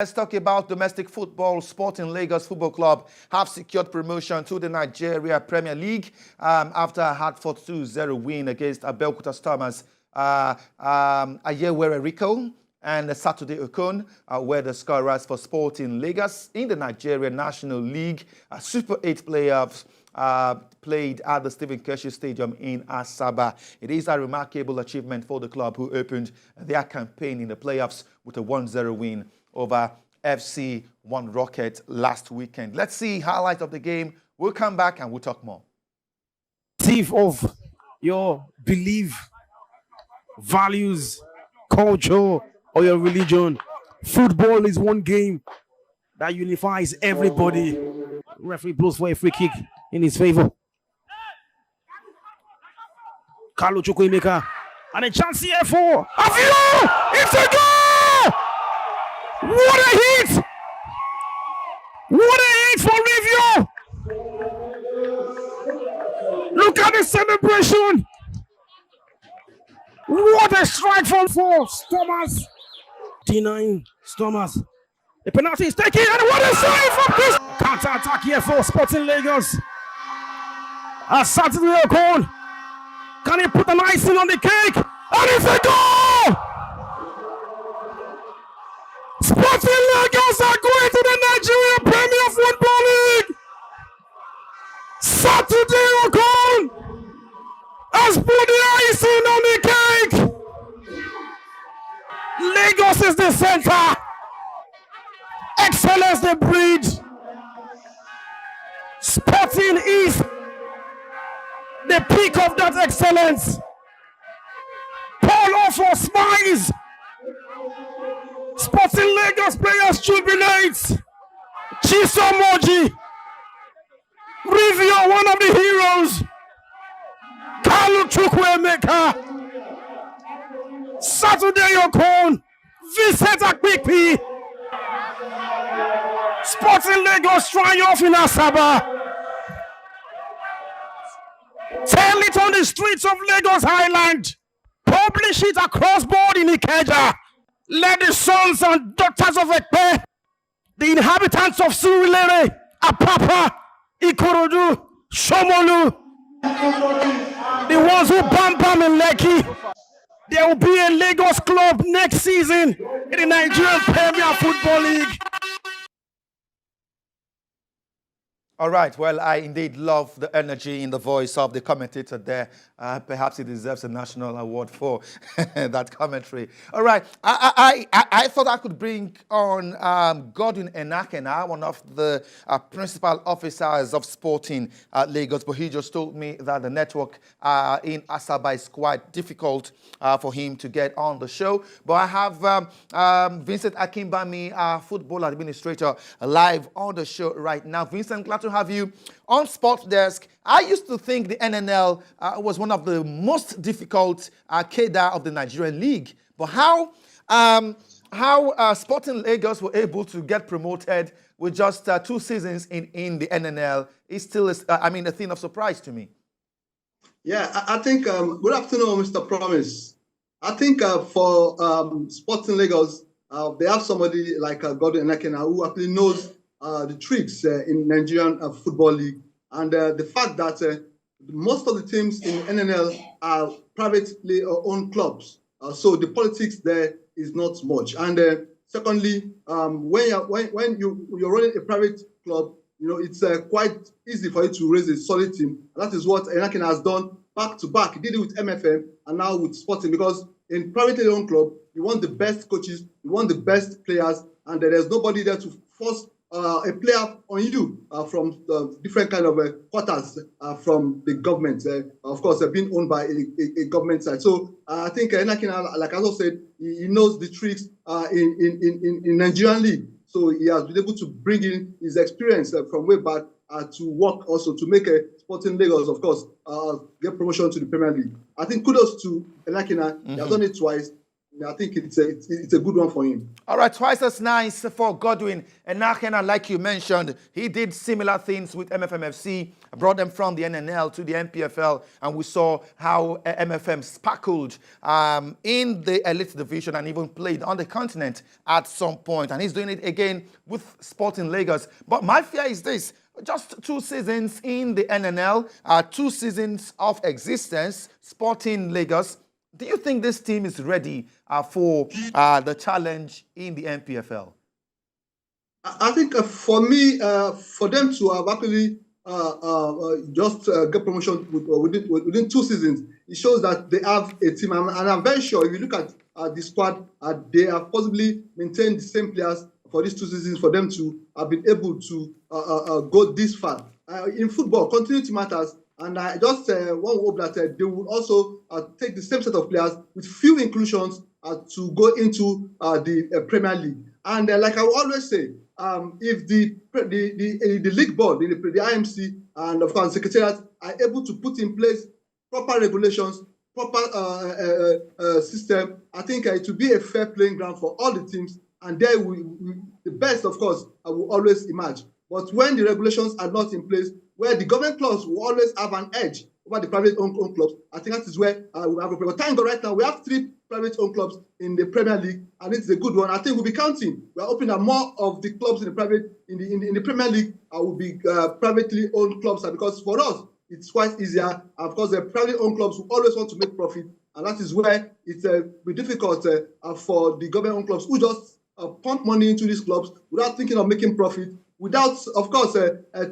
Let's talk about domestic football. Sporting Lagos Football Club have secured promotion to the Nigeria Premier League after a hard-fought 2-0 win against Abeokuta Stormers. Ayewere Rico and Saturday Okon were the scorers for Sporting Lagos in the Nigeria National League Super 8 playoffs played at the Stephen Keshi Stadium in Asaba. It is a remarkable achievement for the club, who opened their campaign in the playoffs with a 1-0 win over FC One Rocket last weekend. Let's see highlights of the game. We'll come back and we'll talk more. Of your belief, values, culture, or your religion, football is one game that unifies everybody. Referee blows for a free kick in his favor. Carlo Chukwuemeka, and a chance here for Avilo! It's a goal! What a hit! What a hit for Rivio! Look at the celebration! What a strike from Stormers! D9 Stormers. The penalty is taken, and what a save from this! Counter-attack here for Sporting Lagos. Saturday Okon. Can he put an icing on the cake? And it's a goal! Sporting Lagos are going to the Nigeria Premier Football League! Saturday Okon has put the icing on the cake! Lagos is the center! Excellence the breed! Sporting is the peak of that excellence. Paulo for smiles. Sporting Lagos players jubilate. Chisomoji. Rivio, one of the heroes. Carlo Chukwuemeka. Saturday Okon. Vincent Akinbami. Sporting Lagos triumph in Asaba. Tell it on the streets of Lagos Highland. Publish it across board in Ikeja. Let the sons and daughters of Ekpe, the inhabitants of Surulere, Apapa, Ikorodu, Shomolu, the ones who bam in Lekki, there will be a Lagos club next season in the Nigerian Premier Football League. All right. Well, I indeed love the energy in the voice of the commentator there. Perhaps he deserves a national award for that commentary. All right. I thought I could bring on Godwin Enakena, one of the principal officers of Sporting Lagos, but he just told me that the network in Asaba is quite difficult for him to get on the show. But I have Vincent Akinbami, football administrator, live on the show right now. Vincent, glad to have you on Sports Desk. I used to think the NNL was one of the most difficult cadre of the Nigerian League. But how Sporting Lagos were able to get promoted with just 2 seasons in the NNL is still, a thing of surprise to me. Yeah, I think, good afternoon, Mr. Promise. I think for Sporting Lagos, they have somebody like Godwin Enakena who actually knows the tricks in Nigerian Football League, and the fact that most of the teams in NNL are privately owned clubs, so the politics there is not much. And secondly, when you're running a private club, it's quite easy for you to raise a solid team. And that is what Enakena has done back to back. He did it with MFM and now with Sporting, because in privately owned club, you want the best coaches, you want the best players, and there's nobody there to force a player on you from different kind of quarters from the government. Of course, being owned by a government side. So I think Enakena, like I also said, he knows the tricks in Nigerian league. So he has been able to bring in his experience from way back to work also to make Sporting Lagos, of course, get promotion to the Premier League. I think kudos to Enakena. He has done it twice. I think it's a good one for him. All right, twice as nice for Godwin Enakena, like you mentioned. He did similar things with MFMFC, brought them from the NNL to the MPFL, and we saw how MFM sparkled in the elite division and even played on the continent at some point. And he's doing it again with Sporting Lagos. But my fear is this. Just 2 seasons in the NNL, 2 seasons of existence, Sporting Lagos. Do you think this team is ready for the challenge in the MPFL? I think for me, for them to have actually just get promotion within 2 seasons, it shows that they have a team. And I'm very sure if you look at the squad, they have possibly maintained the same players for these 2 seasons for them to have been able to go this far. In football, continuity matters. And I just want to hope that they will also take the same set of players with few inclusions to go into the Premier League. And like I will always say, if the league board, the IMC, and of course Secretariat are able to put in place proper regulations, proper system, I think it will be a fair playing ground for all the teams. And there, the best, of course, will always emerge. But when the regulations are not in place, where the government clubs will always have an edge over the private-owned clubs, I think that is where we have a problem. Thank God right now we have 3 private-owned clubs in the Premier League, and it's a good one. I think we'll be counting. We're hoping that more of the clubs in the Premier League will be privately owned clubs, because for us it's quite easier. Of course, the private-owned clubs will always want to make profit, and that is where it's be difficult for the government-owned clubs who just pump money into these clubs without thinking of making profit. Without, of course,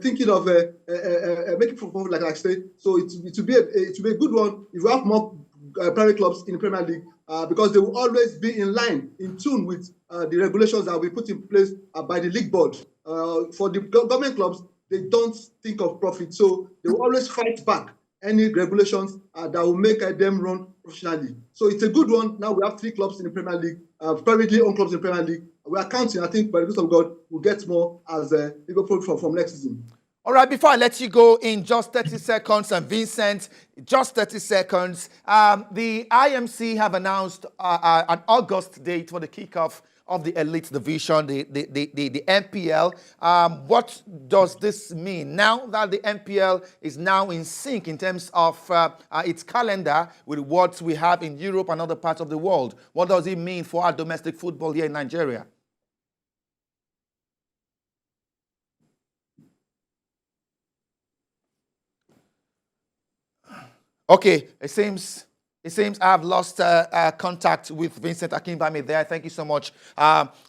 thinking of making profit, like I say. So it will be a good one if we have more private clubs in the Premier League, because they will always be in line, in tune with the regulations that we put in place by the league board. For the government clubs, they don't think of profit, so they will always fight back any regulations that will make them run professionally. So it's a good one. Now we have 3 clubs in the Premier League, privately owned clubs in the Premier League. We are counting. I think by the grace of God, we'll get more as Liverpool from next season. All right, before I let you go in just 30 seconds, and Vincent, just 30 seconds, the IMC have announced an August date for the kickoff of the elite division, the MPL. What does this mean? Now that the MPL is now in sync in terms of its calendar with what we have in Europe and other parts of the world, what does it mean for our domestic football here in Nigeria? Okay, it seems I have lost contact with Vincent Akinbami there. Thank you so much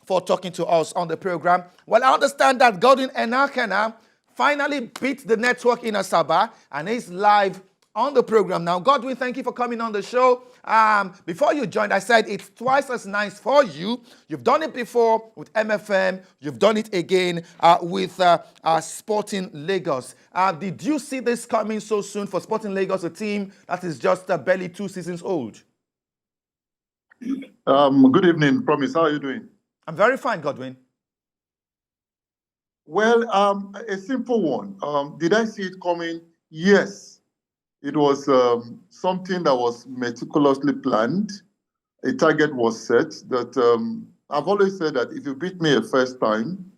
for talking to us on the program. Well, I understand that Godwin Enakena finally beat the network in Asaba and is live on the program now. Godwin, thank you for coming on the show. Before you joined, I said it's twice as nice for you. You've done it before with MFM. You've done it again with Sporting Lagos. Did you see this coming so soon for Sporting Lagos, a team that is just barely 2 seasons old? Good evening, Promise. How are you doing? I'm very fine, Godwin. Well, a simple one. Did I see it coming? Yes. It was something that was meticulously planned. A target was set that I've always said that if you beat me a first time,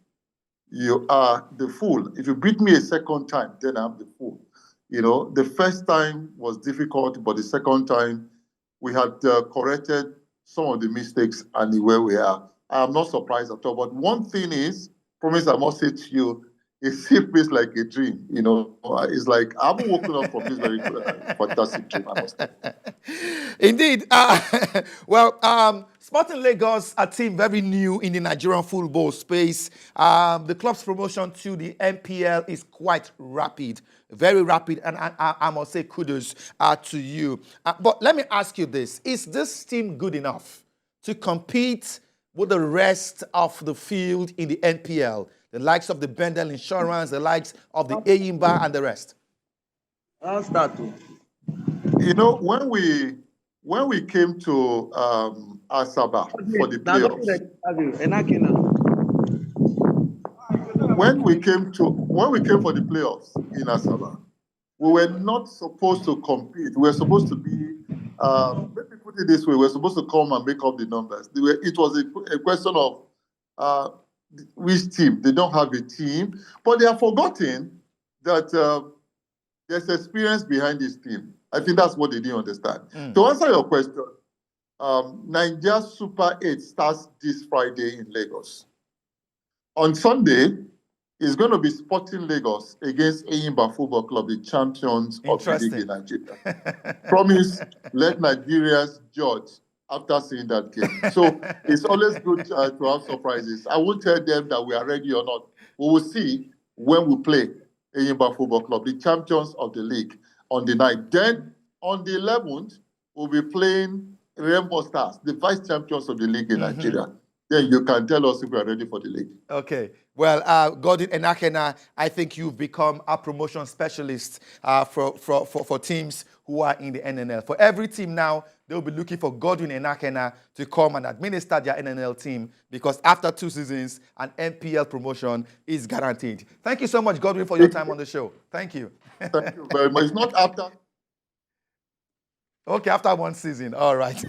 you are the fool. If you beat me a second time, then I'm the fool. You know, the first time was difficult, but the second time we had corrected some of the mistakes and where we are. I'm not surprised at all. But one thing is, Promise, I must say to you, it feels like a dream, you know. It's like I've been woken up from this very fantastic dream, I must say. Indeed. Sporting Lagos, a team very new in the Nigerian football space. The club's promotion to the MPL is quite rapid, very rapid, and I must say kudos to you. But let me ask you this. Is this team good enough to compete with the rest of the field in the NPL? The likes of the Bendel Insurance, the likes of the Eyimba, and the rest. I'll start to. You know, when we came to Asaba for the playoffs, when we came for the playoffs in Asaba, we were not supposed to compete. We were supposed to be maybe put it this way: we're supposed to come and make up the numbers. It was a question of which team. They don't have a team, but they have forgotten that there's experience behind this team. I think that's what they didn't understand. To answer your question, Nigeria Super 8 starts this Friday in Lagos. On Sunday, it's going to be Sporting Lagos against Enyimba Football Club, the champions of the league in Nigeria. Promise, let Nigerians judge after seeing that game. So it's always good to have surprises. I won't tell them that we are ready or not. We will see when we play Enyimba Football Club, the champions of the league, on the night. Then on the 11th, we'll be playing Rainbow Stars, the vice champions of the league in Nigeria. Then you can tell us if we are ready for the league. Okay. Well, Godwin Enakena, I think you've become a promotion specialist for teams who are in the NNL. For every team now, they'll be looking for Godwin Enakena to come and administer their NNL team, because after 2 seasons, an NPL promotion is guaranteed. Thank you so much, Godwin, for your time on the show. Thank you. Thank you very much. It's not after. Okay, after 1 season. All right.